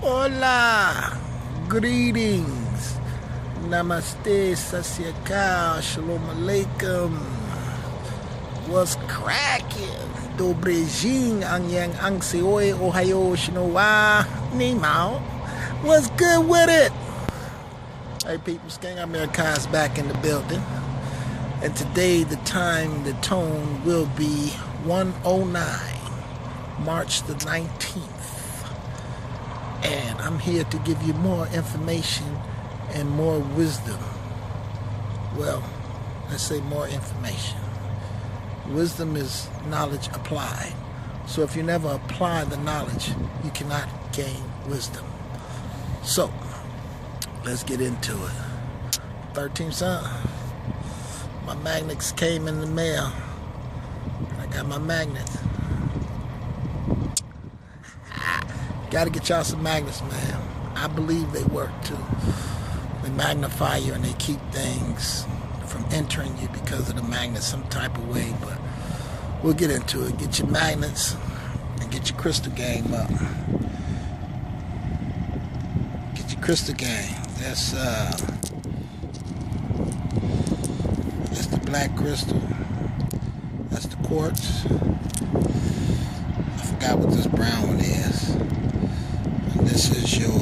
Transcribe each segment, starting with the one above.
Hola, greetings, namaste, sasyakal, shalom alaikum, what's cracking, dobre jing, ang yang ang seoi, ohayo, shinowa, ni mao, what's good with it? Hey people, Gang America's back in the building, and today the time, the tone will be 109, March the 19th. And I'm here to give you more information and more wisdom. Well, let's say more information. Wisdom is knowledge applied. So if you never apply the knowledge, you cannot gain wisdom. So, let's get into it. 13th son, my magnets came in the mail. I got my magnets. Got to get y'all some magnets, man. I believe they work too. They magnify you and they keep things from entering you because of the magnets some type of way, but we'll get into it. Get your magnets and get your crystal game up. Get your crystal game. That's the black crystal. That's the quartz. I forgot what this brown one is. This is your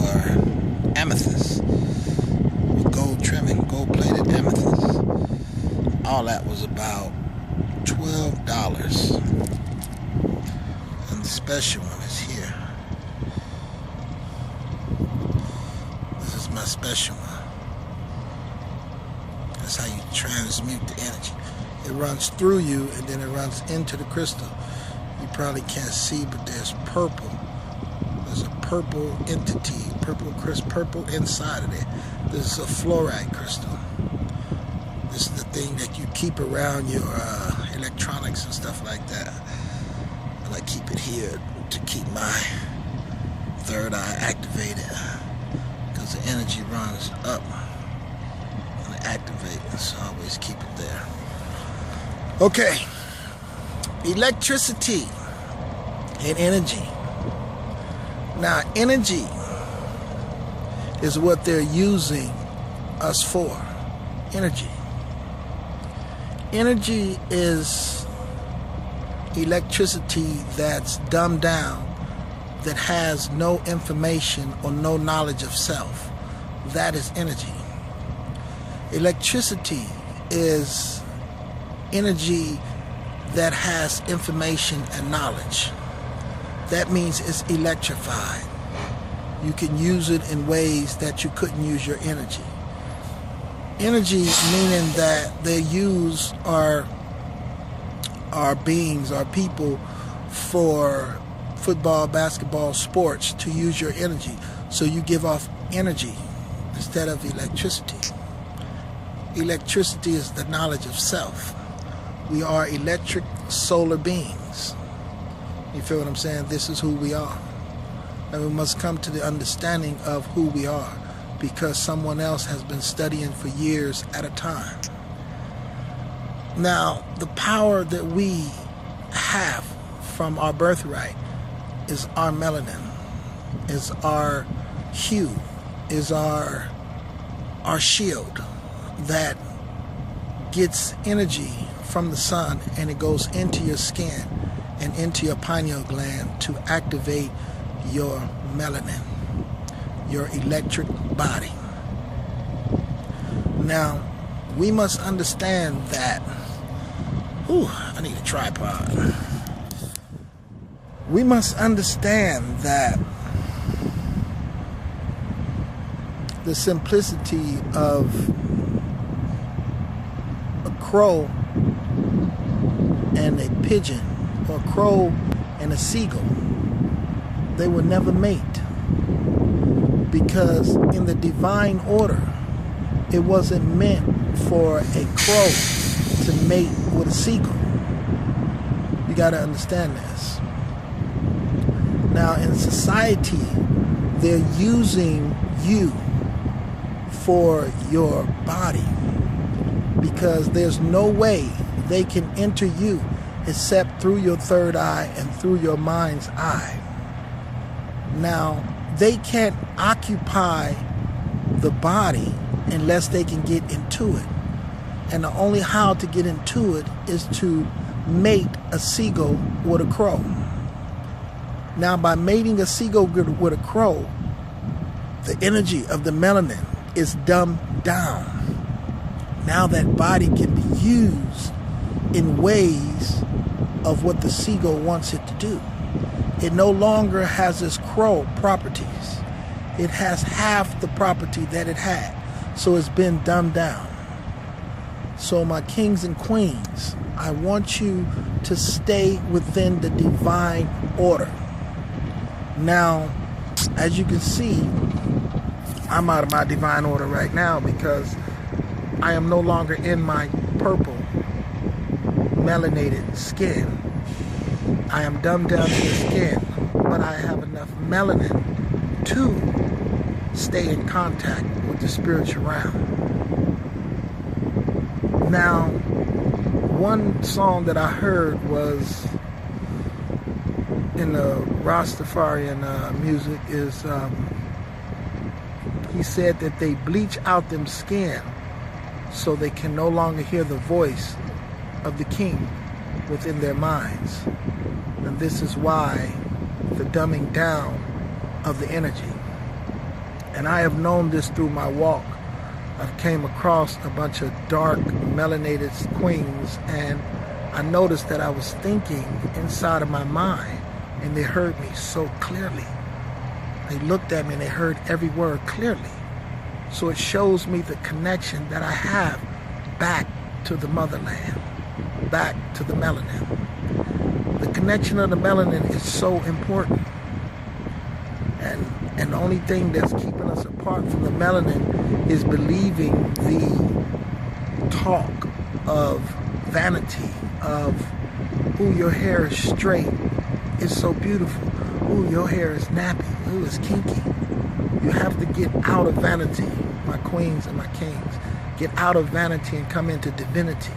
amethyst with gold trimming, gold-plated amethyst. All that was about $12. And the special one is here. This is my special one. That's how you transmute the energy. It runs through you and then it runs into the crystal. You probably can't see, but there's purple. There's a purple entity, purple inside of it. This is a fluorite crystal. This is the thing that you keep around your electronics and stuff like that. And I keep it here to keep my third eye activated because the energy runs up and it activates, so I always keep it there. Okay, electricity and energy. Now, energy is what they're using us for. Energy. Energy is electricity that's dumbed down, that has no information or no knowledge of self. That is energy. Electricity is energy that has information and knowledge. That means it's electrified. You can use it in ways that you couldn't use your energy. Energy meaning that they use our beings, our people, for football, basketball, sports, to use your energy. So you give off energy instead of electricity. Electricity is the knowledge of self. We are electric solar beings. You feel what I'm saying? This is who we are. And we must come to the understanding of who we are because someone else has been studying for years at a time. Now, the power that we have from our birthright is our melanin, is our hue, is our shield that gets energy from the sun and it goes into your skin and into your pineal gland to activate your melanin, your electric body. Now, we must understand that, I need a tripod. We must understand that the simplicity of a crow and a pigeon, or a crow and a seagull, they will never mate, because in the divine order it wasn't meant for a crow to mate with a seagull. You got to understand this. Now in society, they're using you for your body because there's no way they can enter you except through your third eye and through your mind's eye. Now, they can't occupy the body unless they can get into it. And the only how to get into it is to mate a seagull with a crow. Now, by mating a seagull with a crow, the energy of the melanin is dumbed down. Now that body can be used in ways of what the seagull wants it to do. It no longer has its crow properties. It has half the property that it had. So it's been dumbed down. So my kings and queens, I want you to stay within the divine order. Now, as you can see, I'm out of my divine order right now because I am no longer in my purple melanated skin. I am dumbed down to the skin, but I have enough melanin to stay in contact with the spiritual realm. Now, one song that I heard was in the Rastafarian music is, he said that they bleach out them skin so they can no longer hear the voice of the king within their minds. And this is why the dumbing down of the energy. And I have known this through my walk. I've came across a bunch of dark melanated queens, and I noticed that I was thinking inside of my mind, and they heard me so clearly. They looked at me and they heard every word clearly. So it shows me the connection that I have back to the motherland, back to the melanin. The connection of the melanin is so important. And the only thing that's keeping us apart from the melanin is believing the talk of vanity, of, ooh, your hair is straight, it's so beautiful. Ooh, your hair is nappy, ooh, it's kinky. You have to get out of vanity, my queens and my kings. Get out of vanity and come into divinity,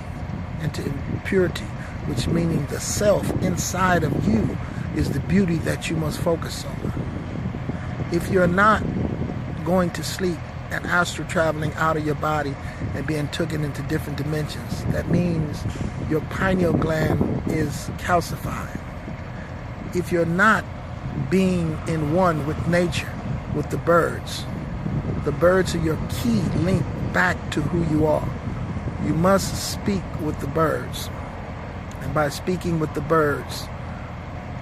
into purity, which meaning the self inside of you is the beauty that you must focus on. If you're not going to sleep and astral traveling out of your body and being taken into different dimensions, that means your pineal gland is calcified. If you're not being in one with nature, with the birds are your key link back to who you are. You must speak with the birds. And by speaking with the birds,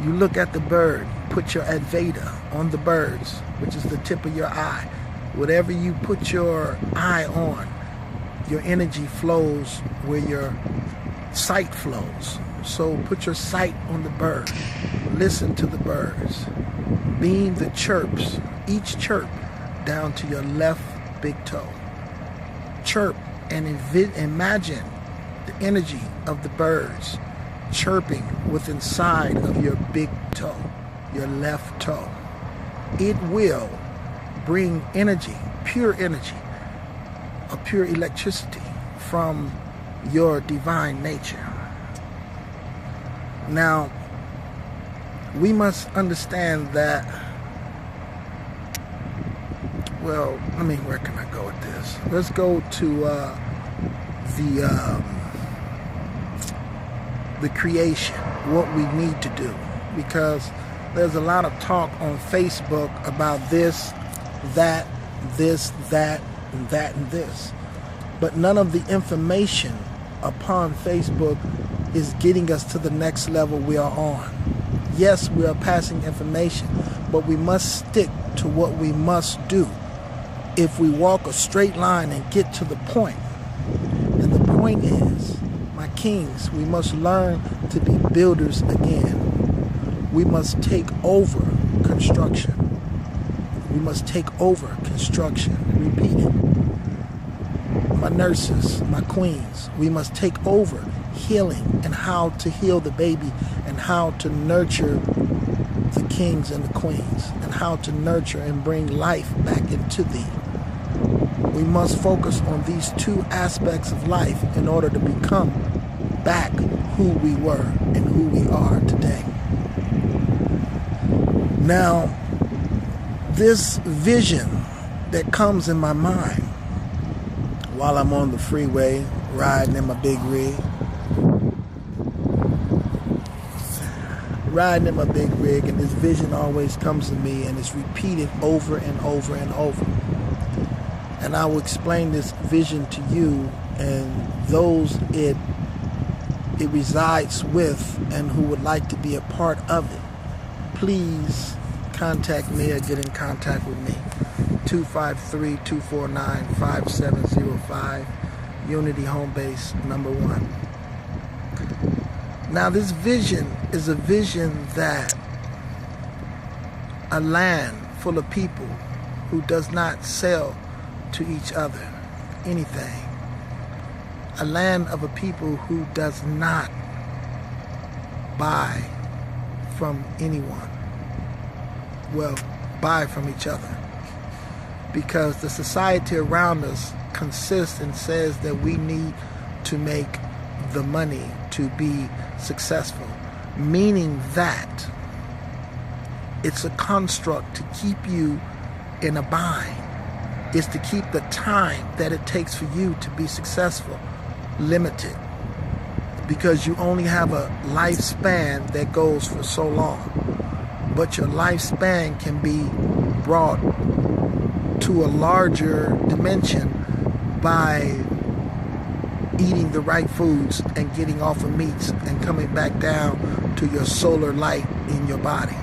you look at the bird, put your Advaita on the birds, which is the tip of your eye. Whatever you put your eye on, your energy flows where your sight flows. So put your sight on the bird. Listen to the birds. Beam the chirps, each chirp, down to your left big toe. Chirp and imagine the energy of the birds chirping within inside of your big toe, your left toe. It will bring energy, a pure electricity from your divine nature. Now, we must understand that, well, where can I go with this? Let's go to the creation, what we need to do, because there's a lot of talk on Facebook about this, that, and this. But none of the information upon Facebook is getting us to the next level we are on. Yes, we are passing information, but we must stick to what we must do. If we walk a straight line and get to the point, and the point is, my kings, we must learn to be builders again. We must take over construction. We must take over construction. Repeat it. My nurses, my queens, we must take over healing and how to heal the baby and how to nurture the kings and the queens and how to nurture and bring life back into thee. We must focus on these two aspects of life in order to become back who we were and who we are today. Now, this vision that comes in my mind while I'm on the freeway riding in my big rig, and this vision always comes to me, and it's repeated over and over and over. And I will explain this vision to you and those it resides with and who would like to be a part of it. Please contact me or get in contact with me. 253-249-5705, Unity Home Base number 1. Now this vision is a vision that a land full of people who does not sell to each other anything. A land of a people who does not buy from anyone. Well, buy from each other. Because the society around us consists and says that we need to make the money to be successful. Meaning that it's a construct to keep you in a bind. It's to keep the time that it takes for you to be successful limited, because you only have a lifespan that goes for so long. But your lifespan can be brought to a larger dimension by eating the right foods and getting off of meats and coming back down to your solar light in your body.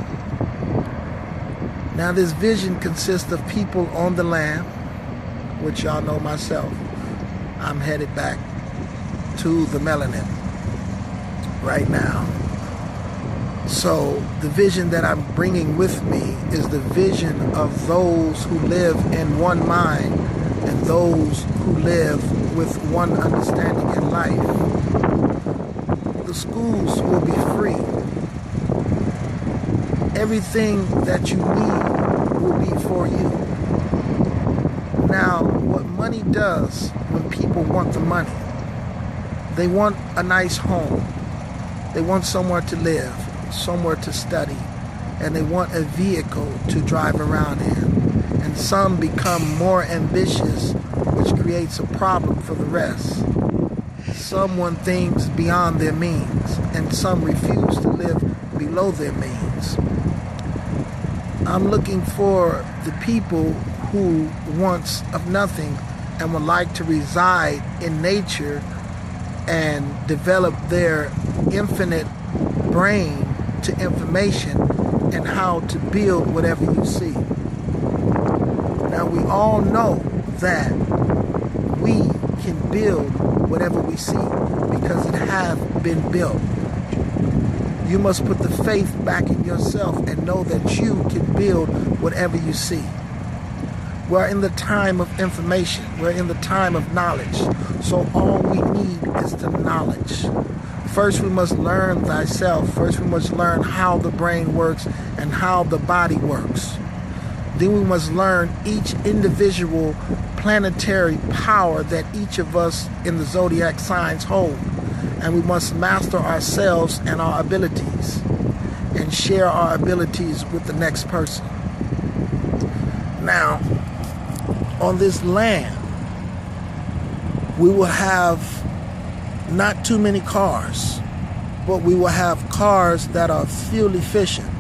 Now this vision consists of people on the land, which y'all know myself. I'm headed back to the melanin right now. So the vision that I'm bringing with me is the vision of those who live in one mind and those who live with one understanding in life. The schools will be free. Everything that you need will be for you. Now, what money does when people want the money, they want a nice home. They want somewhere to live, somewhere to study, and they want a vehicle to drive around in. And some become more ambitious, which creates a problem for the rest. Some want things beyond their means, and some refuse to live below their means. I'm looking for the people who wants of nothing and would like to reside in nature and develop their infinite brain to information and how to build whatever you see. Now we all know that we can build whatever we see because it has been built. You must put the faith back in yourself and know that you can build whatever you see. We're in the time of information. We're in the time of knowledge. So all we need is the knowledge. First we must learn thyself. First we must learn how the brain works and how the body works. Then we must learn each individual planetary power that each of us in the zodiac signs hold. And we must master ourselves and our abilities and share our abilities with the next person. Now, on this land, we will have not too many cars, but we will have cars that are fuel efficient.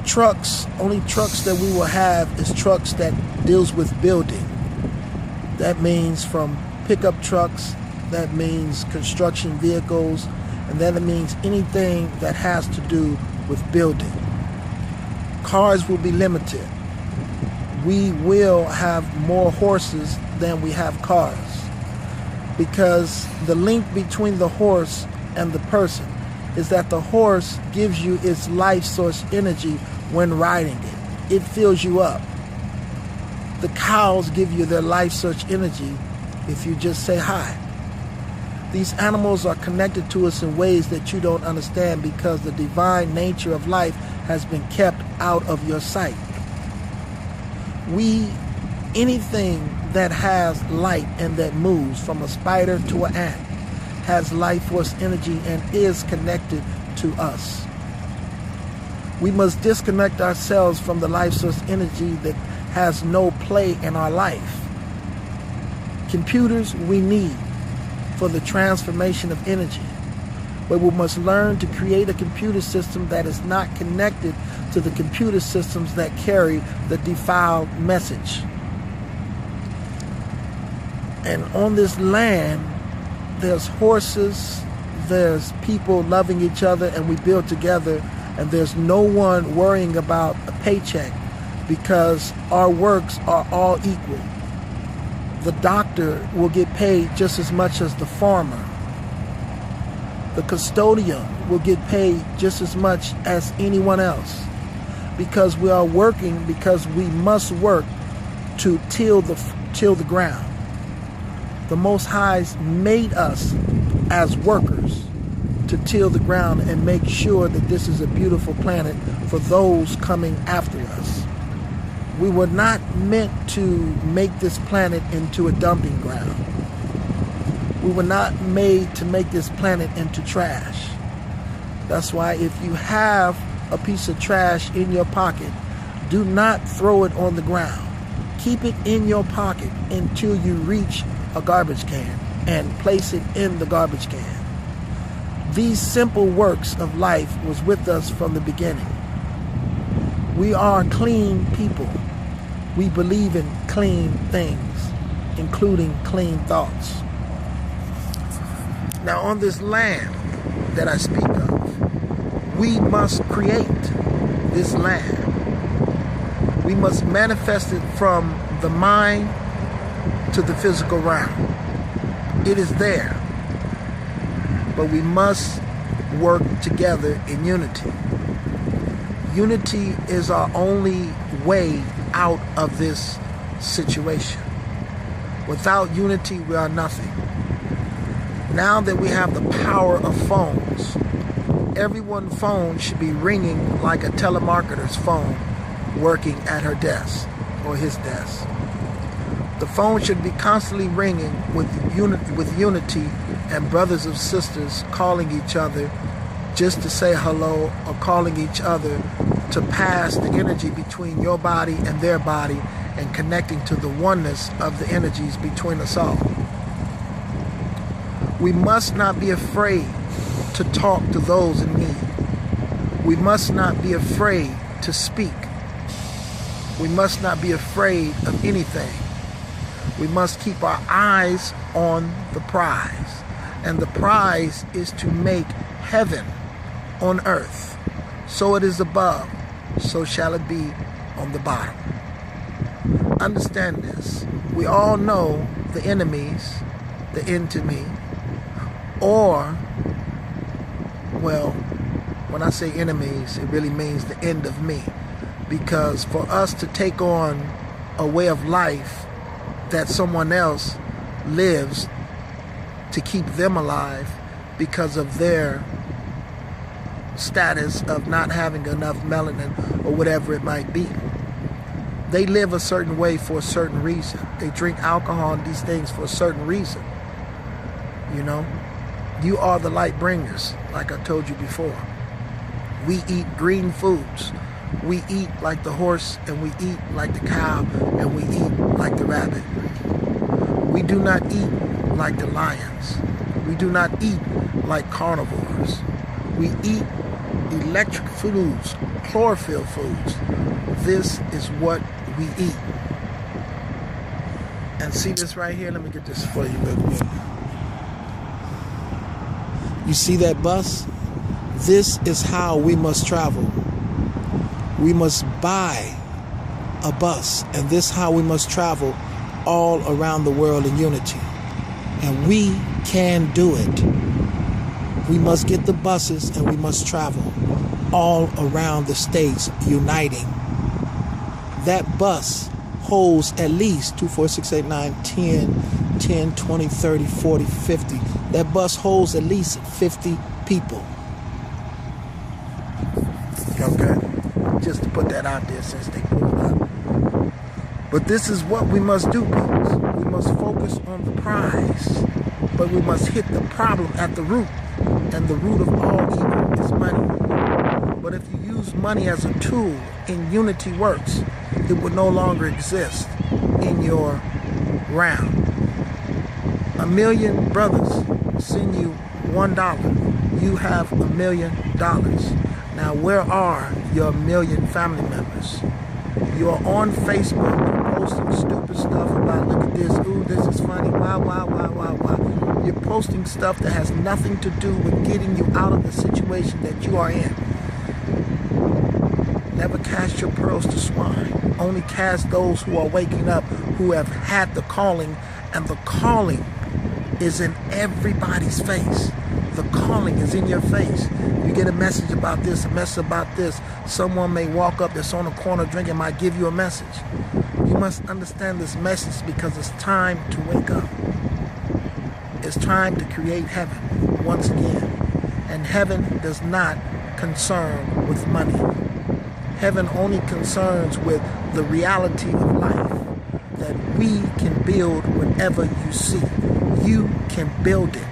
Trucks, only trucks that we will have is trucks that deals with building. That means from pickup trucks, that means construction vehicles, and then it means anything that has to do with building. Cars will be limited. We will have more horses than we have cars, because the link between the horse and the person is that the horse gives you its life source energy when riding it. It fills you up. The cows give you their life source energy if you just say hi. These animals are connected to us in ways that you don't understand because the divine nature of life has been kept out of your sight. Anything that has light and that moves, from a spider to an ant, has life force energy and is connected to us. We must disconnect ourselves from the life source energy that has no play in our life. Computers we need for the transformation of energy, but we must learn to create a computer system that is not connected to the computer systems that carry the defiled message. And on this land, there's horses, there's people loving each other, and we build together, and there's no one worrying about a paycheck because our works are all equal. The doctor will get paid just as much as the farmer. The custodian will get paid just as much as anyone else, because we are working, because we must work to till the ground. The Most High made us as workers to till the ground and make sure that this is a beautiful planet for those coming after us. We were not meant to make this planet into a dumping ground. We were not made to make this planet into trash. That's why if you have a piece of trash in your pocket, do not throw it on the ground. Keep it in your pocket until you reach a garbage can and place it in the garbage can. These simple works of life was with us from the beginning. We are clean people. We believe in clean things, including clean thoughts. Now on this land that I speak of, we must create this land. We must manifest it from the mind to the physical realm. It is there, but we must work together in unity. Unity is our only way out of this situation. Without unity, we are nothing. Now that we have the power of phones, everyone's phone should be ringing like a telemarketer's phone working at her desk or his desk. The phone should be constantly ringing with unity and brothers and sisters calling each other just to say hello, or calling each other to pass the energy between your body and their body and connecting to the oneness of the energies between us all. We must not be afraid to talk to those in need. We must not be afraid to speak. We must not be afraid of anything. We must keep our eyes on the prize. And the prize is to make heaven on earth. So it is above, so shall it be on the bottom. Understand this. We all know the enemies, the end to me, or, well, when I say enemies, it really means the end of me. Because for us to take on a way of life that someone else lives to keep them alive because of their status of not having enough melanin or whatever it might be. They live a certain way for a certain reason. They drink alcohol and these things for a certain reason. You know, you are the light bringers, like I told you before. We eat green foods. We eat like the horse, and we eat like the cow, and we eat like the rabbit. We do not eat like the lions. We do not eat like carnivores. We eat electric foods, chlorophyll foods. This is what we eat. And see this right here? Let me get this for you real quick. You see that bus? This is how we must travel. We must buy a bus, and this is how we must travel all around the world in unity. And we can do it. We must get the buses, and we must travel all around the states uniting. That bus holds at least 2, 4, 6, 8, 9, 10, 20, 30, 40, 50. That bus holds at least 50 people. Okay? Just to put that out there since they pulled up. But this is what we must do, people. We must focus on the prize. But we must hit the problem at the root. And the root of all evil is money. But if you use use money as a tool in unity works, it would no longer exist in your realm. 1,000,000 brothers send you $1. You have $1 million. Now, where are your 1,000,000 family members? You are on Facebook posting stupid stuff about, look at this, ooh, this is funny, why. You're posting stuff that has nothing to do with getting you out of the situation that you are in. Never cast your pearls to swine. Only cast those who are waking up, who have had the calling, and the calling is in everybody's face. The calling is in your face. You get a message about this, a message about this. Someone may walk up that's on a corner drinking, might give you a message. You must understand this message because it's time to wake up. It's time to create heaven once again. And heaven does not concern with money. Heaven only concerns with the reality of life, that we can build whatever you see. You can build it.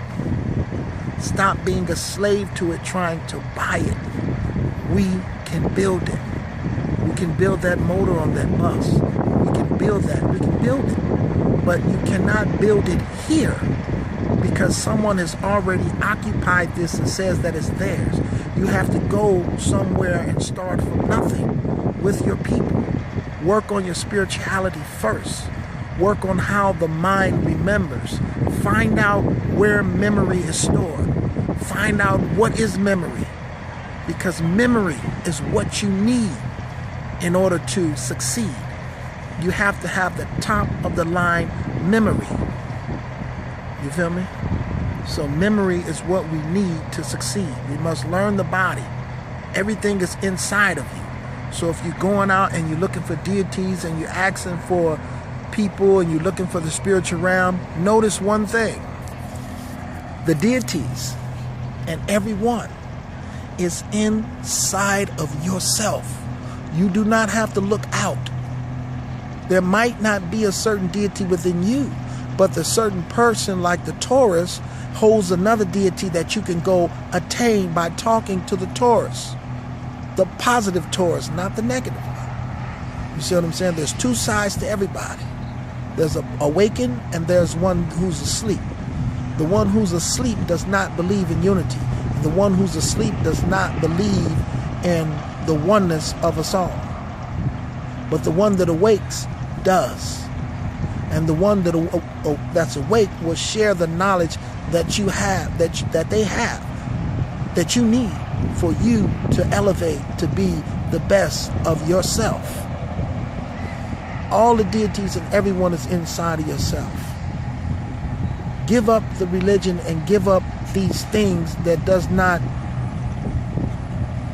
Stop being a slave to it, trying to buy it. We can build it. We can build that motor on that bus. We can build that. We can build it. But you cannot build it here because someone has already occupied this and says that it's theirs. You have to go somewhere and start from nothing with your people. Work on your spirituality first. Work on how the mind remembers. Find out where memory is stored. Find out what is memory. Because memory is what you need in order to succeed. You have to have the top of the line memory. You feel me? So memory is what we need to succeed. We must learn the body. Everything is inside of you. So if you're going out and you're looking for deities and you're asking for people and you're looking for the spiritual realm, notice one thing. The deities and everyone is inside of yourself. You do not have to look out. There might not be a certain deity within you, but the certain person like the Taurus holds another deity that you can go attain by talking to the Taurus. The positive Taurus, not the negative one. You see what I'm saying? There's two sides to everybody. There's an awakened and there's one who's asleep. The one who's asleep does not believe in unity. The one who's asleep does not believe in the oneness of us all. But the one that awakes does. And the one that's awake will share the knowledge that you have, that they have, that you need for you to elevate to be the best of yourself. All the deities and everyone is inside of yourself. Give up the religion and give up these things that does not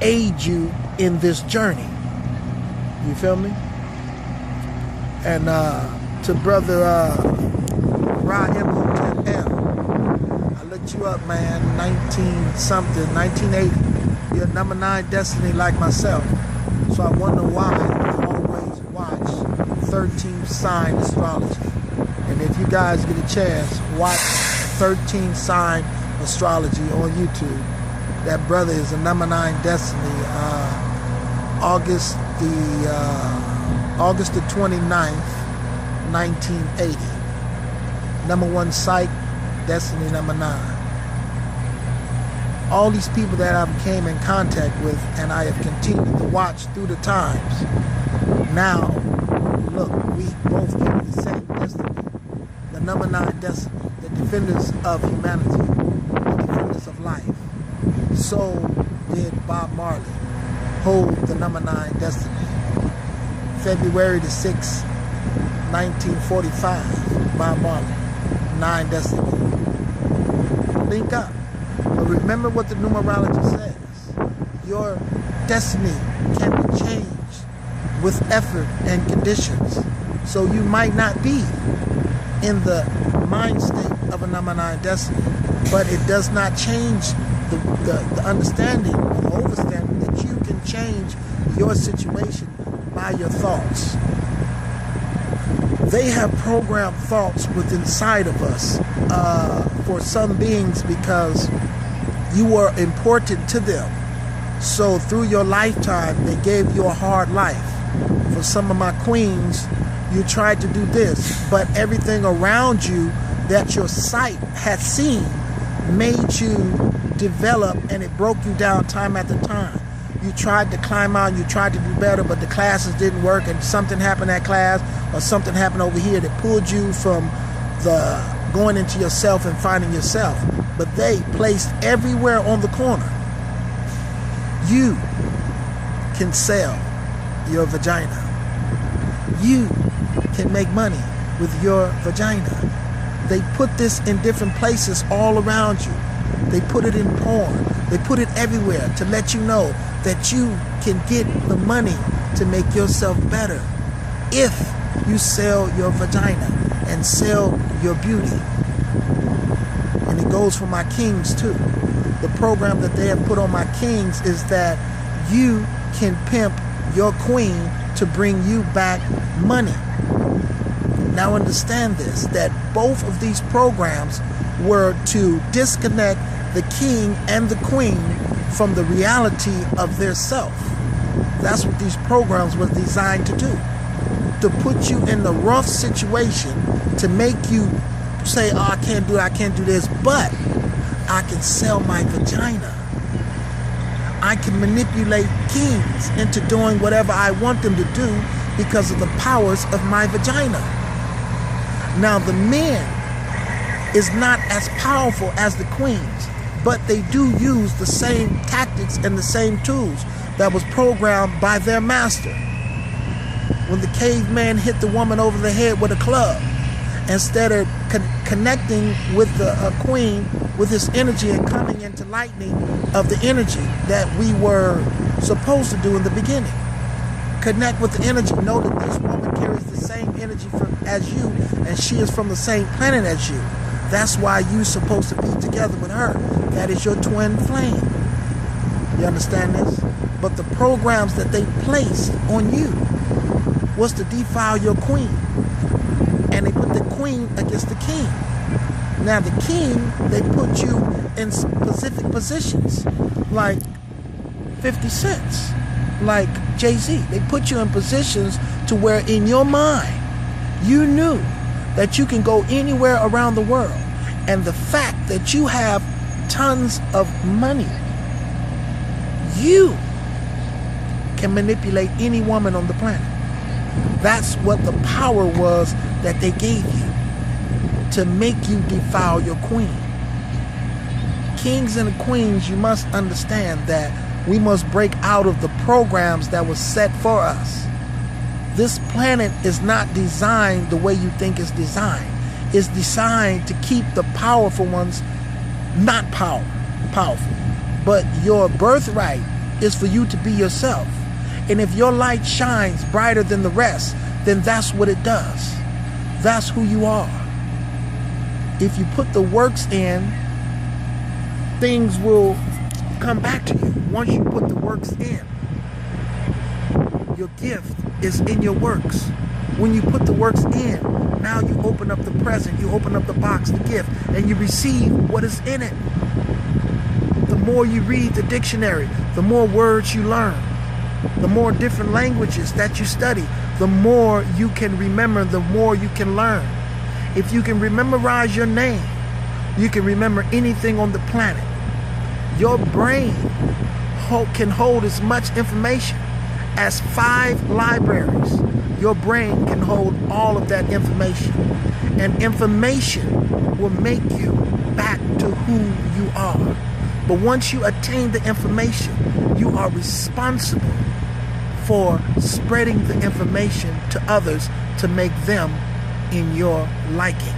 aid you in this journey. You feel me? And to brother Rahim I looked you up, man. 1980. You're number 9 destiny like myself. So I wonder why I always watch 13 sign astrology. And if you guys get a chance, watch 13 sign astrology on YouTube. That brother is a number 9 destiny. August the 29th, 1980. Number 1 psych, destiny number 9. All these people that I came in contact with and I have continued to watch through the times. Now, look, we both get the same destiny. The number 9 destiny, the defenders of humanity, the defenders of life. So did Bob Marley hold the number 9 destiny. February the 6th, 1945, Bob Marley, 9 destiny. Link up. But remember what the numerology says. Your destiny can be changed with effort and conditions. So you might not be in the mind state of a number 9 destiny, but it does not change the understanding or the overstanding that you can change your situation by your thoughts. They have programmed thoughts within inside of us for some beings because you are important to them. So through your lifetime, they gave you a hard life. For some of my queens, you tried to do this, but everything around you that your sight had seen made you develop, and it broke you down time after time. You tried to climb out, you tried to do better, but the classes didn't work, and something happened at class, or something happened over here that pulled you from the going into yourself and finding yourself. But they placed everywhere on the corner. You can sell your vagina. You can make money with your vagina. They put this in different places all around you. They put it in porn. They put it everywhere to let you know that you can get the money to make yourself better if you sell your vagina and sell your beauty. And it goes for my kings too. The program that they have put on my kings is that you can pimp your queen to bring you back money. Now understand this, that both of these programs were to disconnect the king and the queen from the reality of their self. That's what these programs were designed to do. To put you in the rough situation, to make you say, oh, I can't do it, I can't do this, but I can sell my vagina. I can manipulate kings into doing whatever I want them to do because of the powers of my vagina. Now the men is not as powerful as the queens, but they do use the same tactics and the same tools that was programmed by their master. When the caveman hit the woman over the head with a club, instead of connecting with the queen with his energy and coming into lightning of the energy that we were supposed to do in the beginning. Connect with the energy. Know that this woman carries the same energy as you, and she is from the same planet as you. That's why you're supposed to be together with her. That is your twin flame. You understand this? But the programs that they placed on you was to defile your queen. And they put the queen against the king. Now the king, they put you in specific positions, like 50 Cent, like Jay-Z. They put you in positions to where in your mind, you knew that you can go anywhere around the world. And the fact that you have tons of money, you can manipulate any woman on the planet. That's what the power was that they gave you, to make you defile your queen. Kings and queens, you must understand that we must break out of the programs that was set for us. This planet is not designed the way you think it's designed. It's designed to keep the powerful ones not powerful. But your birthright is for you to be yourself. And if your light shines brighter than the rest, then that's what it does. That's who you are. If you put the works in, things will come back to you. Once you put the works in, your gift is in your works. When you put the works in, now you open up the present, you open up the box, the gift, and you receive what is in it. The more you read the dictionary, the more words you learn. The more different languages that you study, the more you can remember, the more you can learn. If you can memorize your name, you can remember anything on the planet. Your brain can hold as much information as 5 libraries. Your brain can hold all of that information. And information will make you back to who you are. But once you attain the information, you are responsible for spreading the information to others to make them in your liking.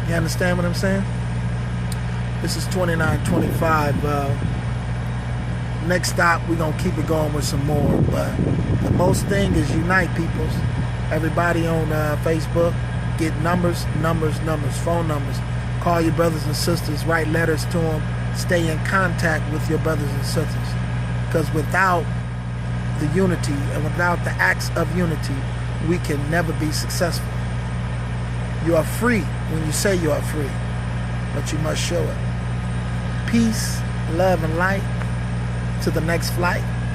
You understand what I'm saying? This is 2925. Next stop, we're going to keep it going with some more. But the most thing is unite, peoples. Everybody on Facebook, get numbers, phone numbers. Call your brothers and sisters, write letters to them. Stay in contact with your brothers and sisters. Because without the unity and without the acts of unity, we can never be successful. You are free when you say you are free, but you must show it. Peace, love, and light. to the next flight.